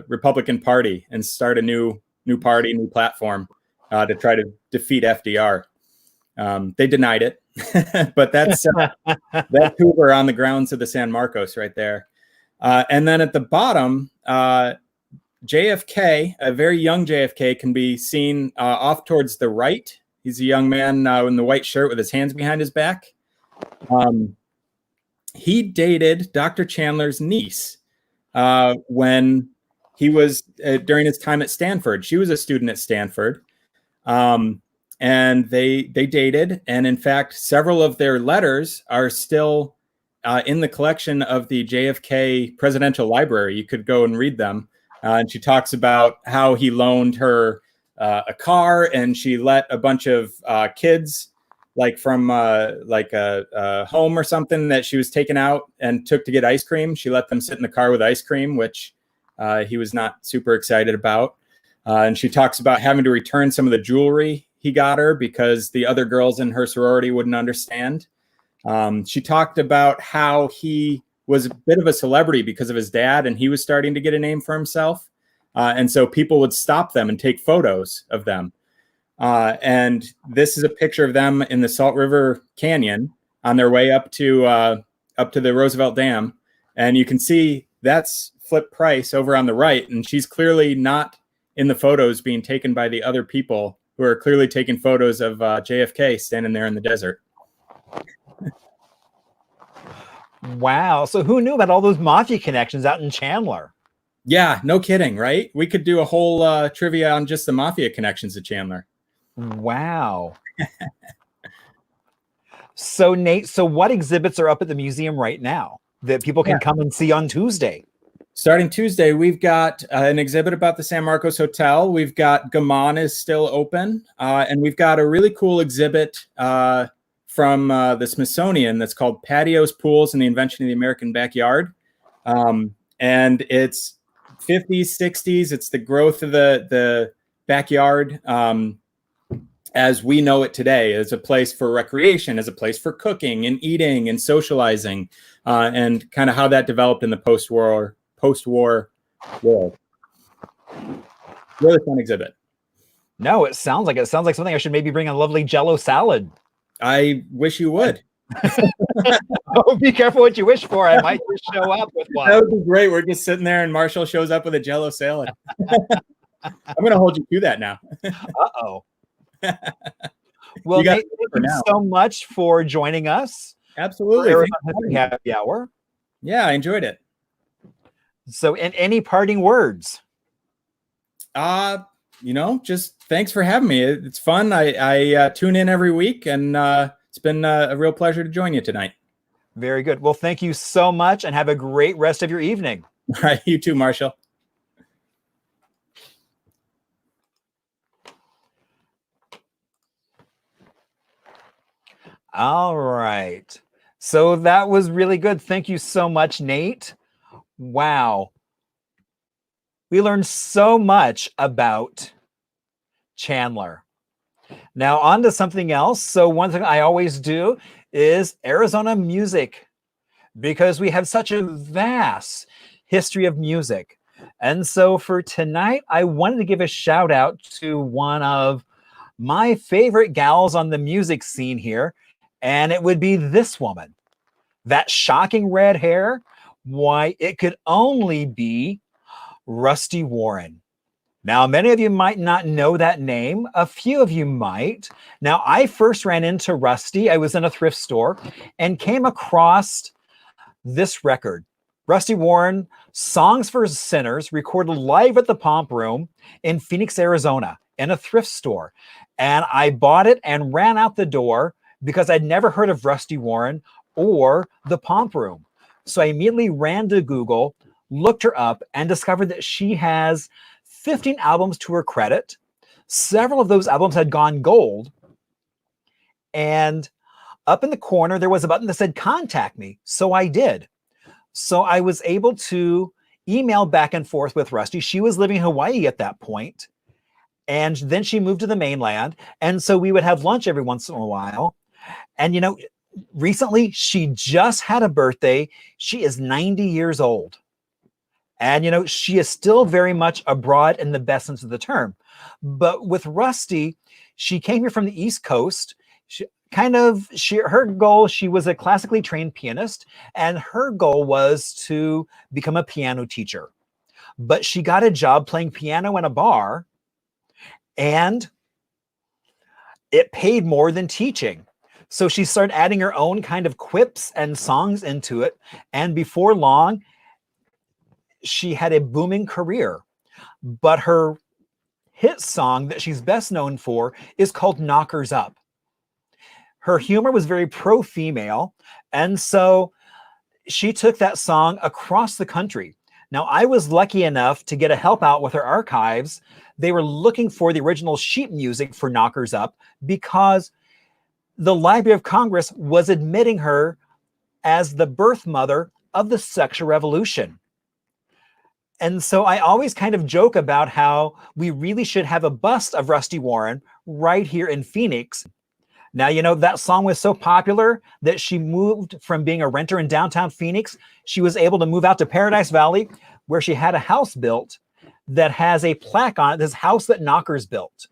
S2: Republican Party and start a new party, new platform to try to defeat FDR. They denied it, but that's Hoover on the grounds of the San Marcos right there. And then at the bottom, JFK, a very young JFK, can be seen off towards the right. He's a young man in the white shirt with his hands behind his back. He dated Dr. Chandler's niece when he was during his time at Stanford. She was a student at Stanford. And they dated. And in fact, several of their letters are still in the collection of the JFK Presidential Library. You could go and read them. And she talks about how he loaned her a car, and she let a bunch of kids, like from a home or something that she was taken out and took to get ice cream. She let them sit in the car with ice cream, which he was not super excited about. And she talks about having to return some of the jewelry he got her because the other girls in her sorority wouldn't understand. She talked about how he was a bit of a celebrity because of his dad, and he was starting to get a name for himself. And so people would stop them and take photos of them. And this is a picture of them in the Salt River Canyon on their way up to the Roosevelt Dam. And you can see that's Flip Price over on the right. And she's clearly not in the photos being taken by the other people who are clearly taking photos of JFK standing there in the desert.
S1: Wow. So who knew about all those mafia connections out in Chandler?
S2: Yeah, no kidding, right? We could do a whole trivia on just the mafia connections at Chandler.
S1: Wow. So Nate, so what exhibits are up at the museum right now that people can come and see on Tuesday?
S2: Starting Tuesday, we've got an exhibit about the San Marcos Hotel. We've got Gammon is still open. And we've got a really cool exhibit from the Smithsonian that's called Patios, Pools, and the Invention of the American Backyard. And it's 50s, 60s. It's the growth of the backyard as we know it today, as a place for recreation, as a place for cooking and eating and socializing, and kind of how that developed in the post-war world. Really fun exhibit.
S1: No, it sounds like something I should maybe bring a lovely Jello salad.
S2: I wish you would.
S1: Oh, be careful what you wish for. I might just show up with one.
S2: That would be great. We're just sitting there and Marshall shows up with a Jello salad. I'm going to hold you to that now.
S1: Uh-oh. Well, Nate, thank you so much for joining us.
S2: Absolutely.
S1: Happy hour.
S2: Yeah, I enjoyed it.
S1: So, and any parting words?
S2: Just thanks for having me. It's fun. I tune in every week, and it's been a real pleasure to join you tonight.
S1: Very good. Well, thank you so much, and have a great rest of your evening.
S2: All right, you too, Marshall.
S1: All right. So that was really good. Thank you so much, Nate. Wow. We learned so much about Chandler. Now on to something else. So one thing I always do is Arizona music, because we have such a vast history of music. And so for tonight, I wanted to give a shout out to one of my favorite gals on the music scene here. And it would be this woman. That shocking red hair, why, it could only be Rusty Warren. Now, many of you might not know that name. A few of you might. Now, I first ran into Rusty. I was in a thrift store and came across this record. Rusty Warren, Songs for Sinners, recorded live at the Pomp Room in Phoenix, Arizona, in a thrift store. And I bought it and ran out the door because I'd never heard of Rusty Warren or the Pomp Room. So I immediately ran to Google, looked her up, and discovered that she has 15 albums to her credit. Several of those albums had gone gold. And up in the corner, there was a button that said, contact me. So I did. So I was able to email back and forth with Rusty. She was living in Hawaii at that point. And then she moved to the mainland. And so we would have lunch every once in a while. And, recently she just had a birthday. She is 90 years old. And, she is still very much abroad in the best sense of the term. But with Rusty, she came here from the East Coast. Her goal, she was a classically trained pianist, and her goal was to become a piano teacher. But she got a job playing piano in a bar, and it paid more than teaching. So she started adding her own kind of quips and songs into it. And before long, she had a booming career. But her hit song that she's best known for is called Knockers Up. Her humor was very pro-female. And so she took that song across the country. Now, I was lucky enough to get a help out with her archives. They were looking for the original sheet music for Knockers Up because the Library of Congress was admitting her as the birth mother of the sexual revolution. And so I always kind of joke about how we really should have a bust of Rusty Warren right here in Phoenix. Now, you know, that song was so popular that she moved from being a renter in downtown Phoenix. She was able to move out to Paradise Valley, where she had a house built that has a plaque on it, this house that Knockers built.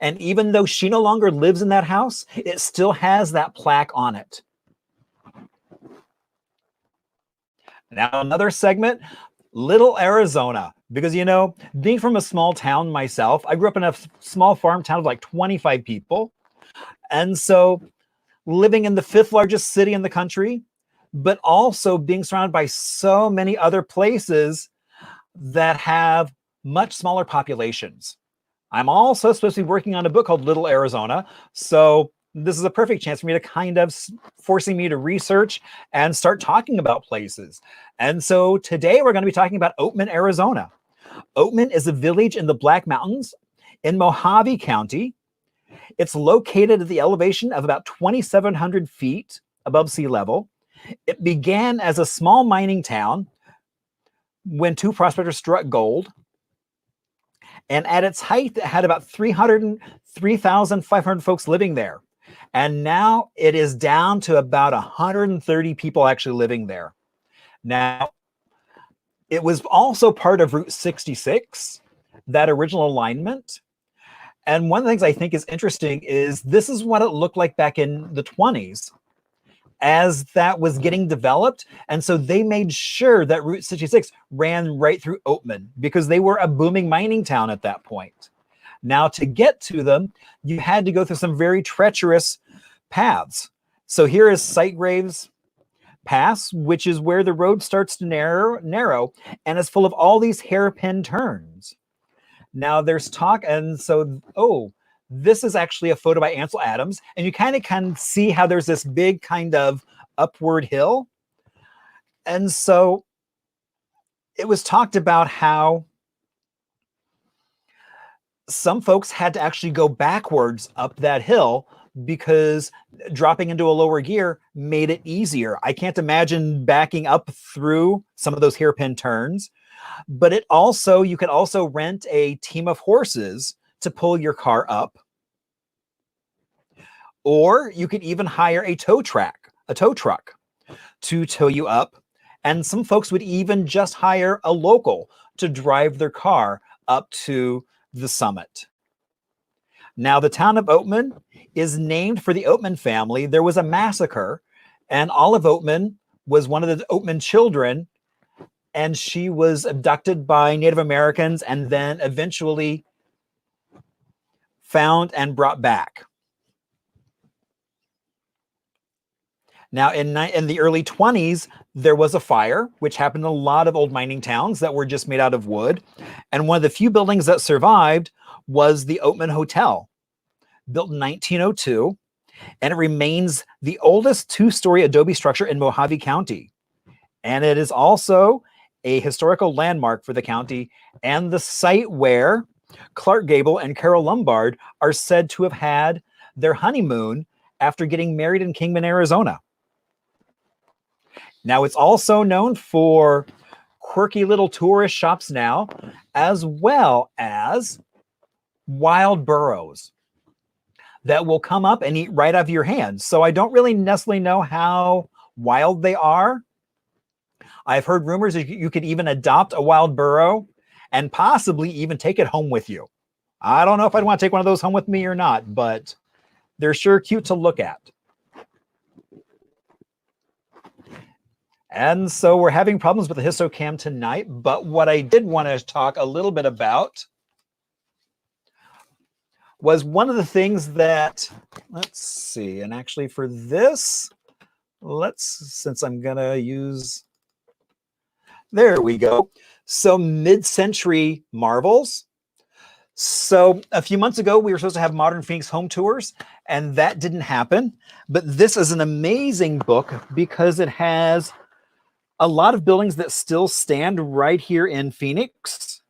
S1: And even though she no longer lives in that house, it still has that plaque on it. Now, another segment, Little Arizona, because, you know, being from a small town myself, I grew up in a small farm town of like 25 people. And so living in the 5th largest city in the country, but also being surrounded by so many other places that have much smaller populations. I'm also supposed to be working on a book called Little Arizona. So this is a perfect chance for me to kind of forcing me to research and start talking about places. And so today we're going to be talking about Oatman, Arizona. Oatman is a village in the Black Mountains in Mojave County. It's located at the elevation of about 2,700 feet above sea level. It began as a small mining town when 2 prospectors struck gold. And at its height, it had about 3,500 folks living there. And now it is down to about 130 people actually living there. Now, it was also part of Route 66, that original alignment. And one of the things I think is interesting is this is what it looked like back in the 20s as that was getting developed. And so they made sure that Route 66 ran right through Oatman because they were a booming mining town at that point. Now, to get to them, you had to go through some very treacherous paths. So here is Sightgraves Pass, which is where the road starts to narrow and is full of all these hairpin turns. Now there's talk, and so, this is actually a photo by Ansel Adams, and you kind of can see how there's this big kind of upward hill. And so it was talked about how some folks had to actually go backwards up that hill because dropping into a lower gear made it easier. I can't imagine backing up through some of those hairpin turns, but you could also rent a team of horses to pull your car up. Or you could even hire a tow truck to tow you up. And some folks would even just hire a local to drive their car up to the summit. Now, the town of Oatman is named for the Oatman family. There was a massacre, and Olive Oatman was one of the Oatman children, and she was abducted by Native Americans and then eventually found and brought back. Now, in the early 20s, there was a fire, which happened in a lot of old mining towns that were just made out of wood. And one of the few buildings that survived was the Oatman Hotel, built in 1902. And it remains the oldest 2-story adobe structure in Mojave County. And it is also a historical landmark for the county and the site where Clark Gable and Carol Lombard are said to have had their honeymoon after getting married in Kingman, Arizona. Now, it's also known for quirky little tourist shops now, as well as wild burros that will come up and eat right out of your hands. So I don't really necessarily know how wild they are. I've heard rumors that you could even adopt a wild burro and possibly even take it home with you. I don't know if I'd want to take one of those home with me or not, but they're sure cute to look at. And so we're having problems with the Hist-O-Cam tonight, but what I did want to talk a little bit about was one of the things that, let's see, and actually for this, since I'm going to use, there we go. So mid-century marvels. So a few months ago, we were supposed to have Modern Phoenix home tours, and that didn't happen. But this is an amazing book because it has a lot of buildings that still stand right here in Phoenix.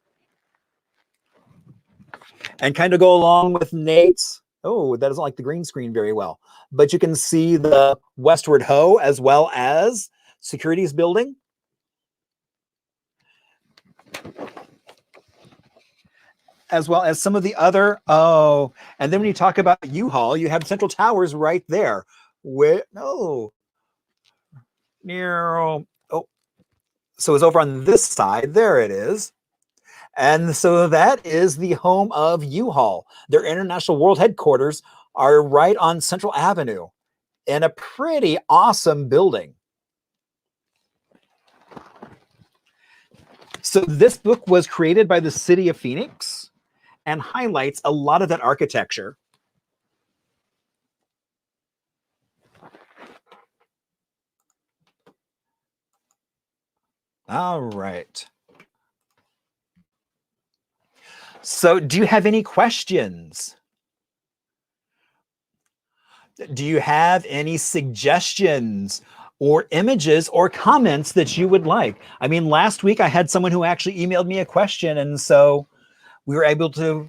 S1: And kind of go along with Nate's. Oh, that doesn't like the green screen very well. But you can see the Westward Ho as well as Securities Building. As well as some of the other, oh, and then when you talk about U-Haul, you have Central Towers right there. Where, no, near, oh, so it's over on this side. There it is. And so that is the home of U-Haul. Their international world headquarters are right on Central Avenue in a pretty awesome building. So this book was created by the city of Phoenix and highlights a lot of that architecture. All right. So do you have any questions? Do you have any suggestions or images or comments that you would like? I mean, last week I had someone who actually emailed me a question, and so we were able to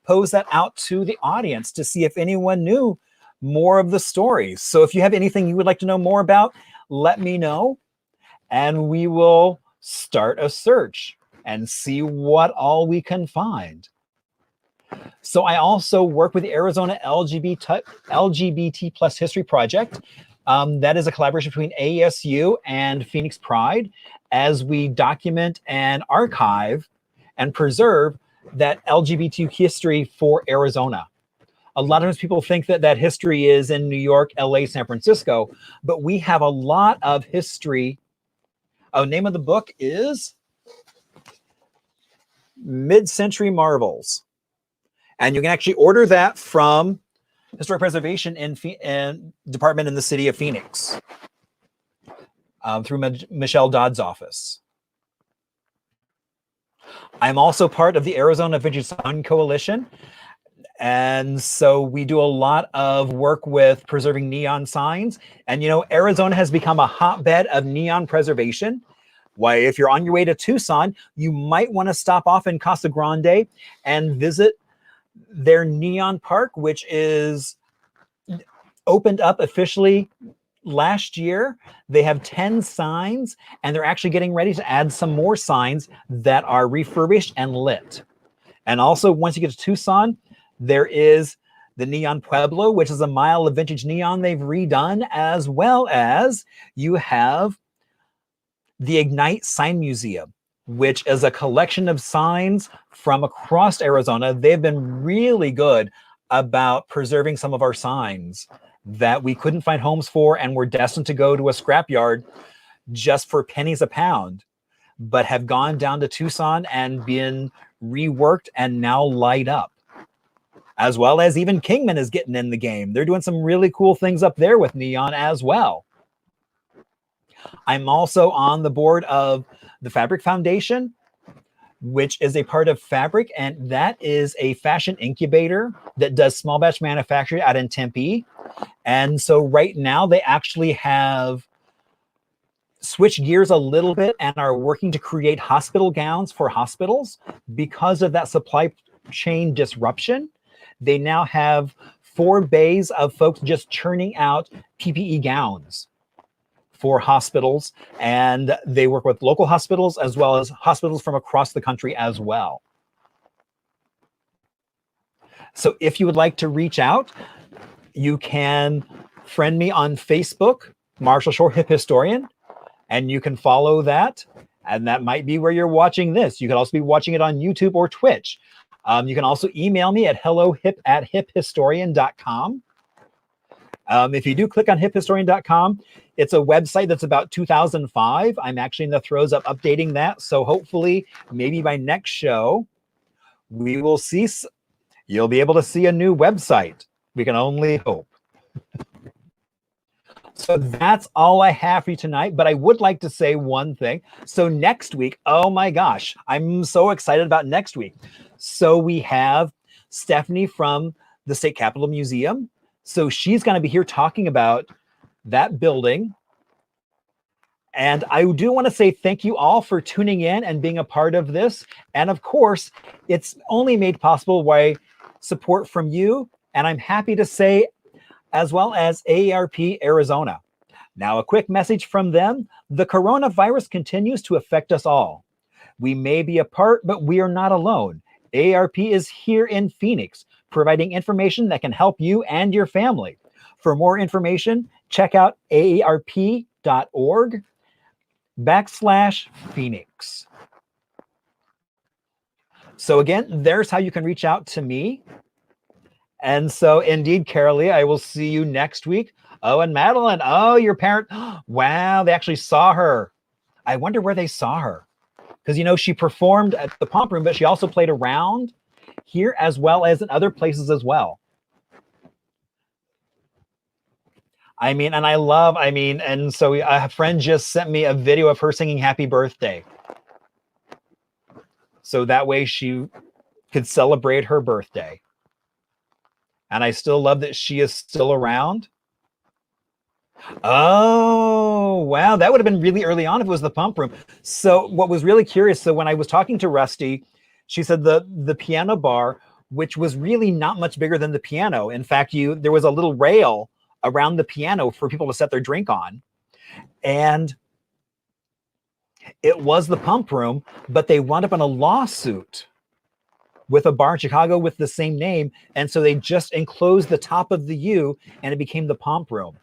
S1: pose that out to the audience to see if anyone knew more of the story. So if you have anything you would like to know more about, let me know, and we will start a search and see what all we can find. So I also work with the Arizona LGBT plus History Project. That is a collaboration between ASU and Phoenix Pride as we document and archive and preserve that LGBT history for Arizona. A lot of times people think that that history is in New York, LA, San Francisco, but we have a lot of history. The name of the book is Mid-Century Marvels. And you can actually order that from Historic Preservation in Department in the city of Phoenix through Michelle Dodd's office. I'm also part of the Arizona Vintage Sign Coalition. And so we do a lot of work with preserving neon signs. And, you know, Arizona has become a hotbed of neon preservation. Why, if you're on your way to Tucson, you might want to stop off in Casa Grande and visit their neon park, which is opened up officially last year. They have 10 signs, and they're actually getting ready to add some more signs that are refurbished and lit. And also, once you get to Tucson, there is the Neon Pueblo, which is a mile of vintage neon they've redone, as well as you have the Ignite Sign Museum, which is a collection of signs from across Arizona. They've been really good about preserving some of our signs that we couldn't find homes for and were destined to go to a scrapyard just for pennies a pound, but have gone down to Tucson and been reworked and now light up. As well as even Kingman is getting in the game. They're doing some really cool things up there with neon as well. I'm also on the board of the Fabric Foundation, which is a part of Fabric, and that is a fashion incubator that does small batch manufacturing out in Tempe. And so right now they actually have switched gears a little bit and are working to create hospital gowns for hospitals. Because of that supply chain disruption, they now have 4 bays of folks just churning out PPE gowns for hospitals, and they work with local hospitals as well as hospitals from across the country as well. So if you would like to reach out, you can friend me on Facebook, Marshall Shore Hip Historian, and you can follow that, and that might be where you're watching this. You could also be watching it on YouTube or Twitch. You can also email me at hellohip@hiphistorian.com. If you do click on hiphistorian.com, it's a website that's about 2005. I'm actually in the throes of updating that. So hopefully, maybe by next show, we will see, you'll be able to see a new website. We can only hope. So that's all I have for you tonight, but I would like to say one thing. So next week, oh my gosh, I'm so excited about next week. So we have Stephanie from the State Capitol Museum. So she's going to be here talking about that building. And I do want to say thank you all for tuning in and being a part of this. And of course, it's only made possible by support from you. And I'm happy to say, as well as AARP Arizona. Now, a quick message from them. The coronavirus continues to affect us all. We may be apart, but we are not alone. AARP is here in Phoenix, providing information that can help you and your family. For more information, check out aarp.org/Phoenix. So again, there's how you can reach out to me. And so indeed, Carolee, I will see you next week. Oh, and Madeline, oh, your parent, wow, they actually saw her. I wonder where they saw her. Because, you know, she performed at the Pomp Room, but she also played around here as well as in other places as well. I mean, and and so a friend just sent me a video of her singing Happy Birthday. So that way she could celebrate her birthday. And I still love that she is still around. Oh, wow. That would have been really early on if it was the Pump Room. So what was really curious, so when I was talking to Rusty, she said the piano bar, which was really not much bigger than the piano. In fact, there was a little rail around the piano for people to set their drink on. And it was the Pump Room, but they wound up in a lawsuit with a bar in Chicago with the same name. And so they just enclosed the top of the U and it became the Pump Room.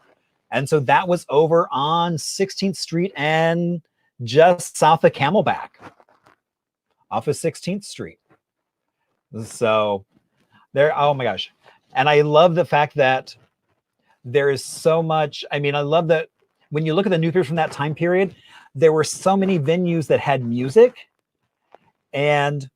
S1: And so that was over on 16th Street and just south of Camelback, off of 16th Street. So there, oh my gosh. And I love the fact that there is so much, I love that when you look at the newspapers from that time period, there were so many venues that had music, and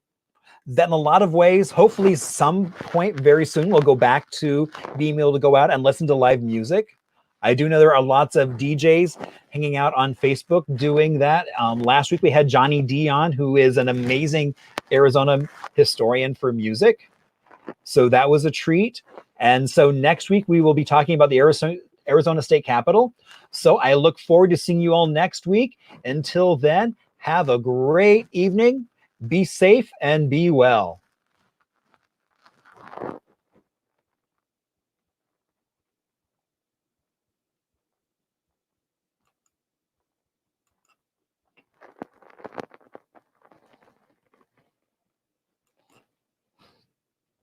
S1: that in a lot of ways, hopefully some point very soon, we'll go back to being able to go out and listen to live music. I do know there are lots of DJs hanging out on Facebook doing that. Last week we had Johnny D on, who is an amazing Arizona historian for music. So that was a treat. And so next week we will be talking about the Arizona State Capitol. So I look forward to seeing you all next week. Until then, have a great evening. Be safe and be well.